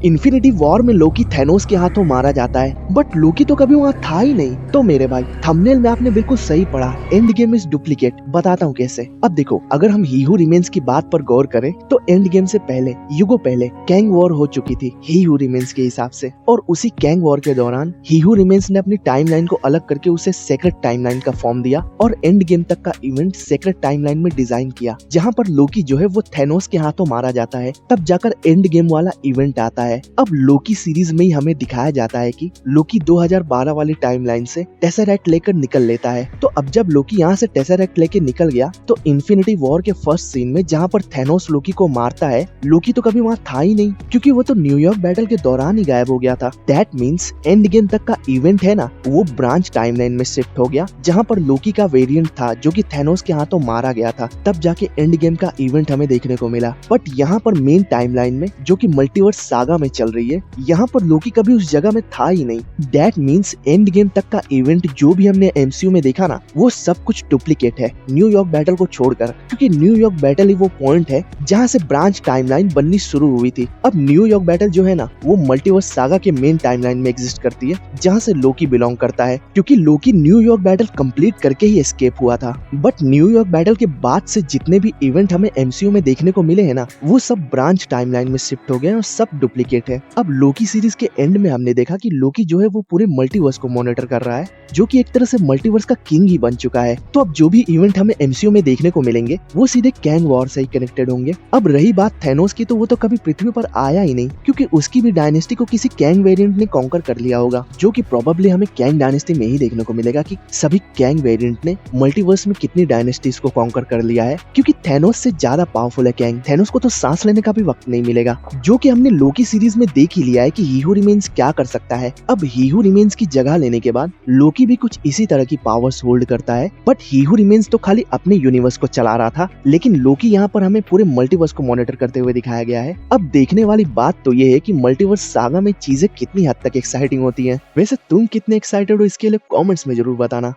Infinity war में लोकी Thanos के हाथों मारा जाता है, बट लोकी तो कभी वहाँ था ही नहीं। तो मेरे भाई थंबनेल में आपने बिल्कुल सही पढ़ा, एंड गेम इज डुप्लीकेट। बताता हूँ कैसे। अब देखो, अगर हम ही हू रिमेन्स की बात पर गौर करें तो एंड गेम से पहले, युगों पहले कैंग वॉर हो चुकी थी ही हू रिमेन्स के हिसाब से, और उसी कैंग वॉर के दौरान ही हू रिमेन्स ने अपनी टाइमलाइन को अलग करके उसे सेक्रेट टाइमलाइन का फॉर्म दिया और एंड गेम तक का इवेंट सेक्रेट टाइमलाइन में डिजाइन किया, जहाँ पर लोकी जो है वो थैनोस के हाथों मारा जाता है। तब जाकर एंड गेम वाला इवेंट आता है। अब लोकी सीरीज में ही हमें दिखाया जाता है कि लोकी 2012 वाली टाइमलाइन से टेसरैक्ट लेकर निकल लेता है। तो अब जब लोकी यहाँ से टेसरैक्ट लेके निकल गया तो इन्फिनिटी वॉर के फर्स्ट सीन में जहाँ पर थैनोस लोकी को मारता है, लोकी तो कभी वहाँ था ही नहीं, क्योंकि वो तो न्यूयॉर्क बैटल के दौरान ही गायब हो गया था। दैट मीन्स एंड गेम तक का इवेंट है ना, वो ब्रांच टाइमलाइन में शिफ्ट हो गया, जहाँ पर लोकी का वेरिएंट था जो कि थैनोस के हाथों मारा गया था। तब जाके एंड गेम का इवेंट हमें देखने को मिला। बट यहाँ पर मेन टाइमलाइन में, जो कि मल्टीवर्स सागा में चल रही है, यहाँ पर लोकी कभी उस जगह में था ही नहीं। दैट मीन्स एंड गेम तक का इवेंट जो भी हमने एमसीयू में देखा ना, वो सब कुछ डुप्लीकेट है न्यूयॉर्क बैटल को छोड़कर, क्योंकि न्यूयॉर्क बैटल ही वो पॉइंट है जहाँ से ब्रांच टाइमलाइन बननी शुरू हुई थी। अब न्यूयॉर्क बैटल जो है ना, वो मल्टीवर्स सागा के मेन टाइमलाइन में एग्जिस्ट करती है, जहाँ से लोकी बिलोंग करता है, क्योंकि लोकी न्यूयॉर्क बैटल कंप्लीट करके ही एस्केप हुआ था। बट न्यूयॉर्क बैटल के बाद से जितने भी इवेंट हमें एमसीयू में देखने को मिले हैं ना, वो सब ब्रांच टाइमलाइन में शिफ्ट हो गए और सब डुप्लीकेट है। अब लोकी सीरीज के एंड में हमने देखा कि लोकी जो है वो पूरे मल्टीवर्स को मॉनिटर कर रहा है, जो कि एक तरह से मल्टीवर्स का किंग ही बन चुका है। तो अब जो भी इवेंट हमें एमसीयू में देखने को मिलेंगे वो सीधे कैंग वॉर से ही कनेक्टेड होंगे। अब रही बात थैनोस की, तो वो तो कभी पृथ्वी पर आया ही नहीं, क्योंकि उसकी भी डायनेस्टी को किसी कैंग वेरिएंट ने कॉन्कर कर लिया होगा, जो कि प्रोबेबली हमें कैंग डायनेस्टी में ही देखने को मिलेगा कि सभी कैंग वेरिएंट ने मल्टीवर्स में कितनी डायनेस्टीज को कॉन्कर कर लिया है, क्योंकि थैनोस से ज्यादा पावरफुल है कैंग। थैनोस को तो सांस लेने का भी वक्त नहीं मिलेगा, जो कि हमने लोकी सीरीज में देख ही लिया है कि ही हू रिमेन्स क्या कर सकता है। अब ही हू रिमेन्स की जगह लेने के बाद लोकी भी कुछ इसी तरह की पावर्स होल्ड करता है, बट ही हू रिमेन्स तो खाली अपने यूनिवर्स को चला रहा था, लेकिन लोकी यहाँ पर हमें पूरे मल्टीवर्स को मॉनिटर करते हुए दिखाया गया है। अब देखने वाली बात तो ये है कि मल्टीवर्स सागा में चीजें कितनी हद तक एक्साइटिंग होती हैं। वैसे तुम कितने एक्साइटेड हो इसके लिए कमेंट्स में जरूर बताना।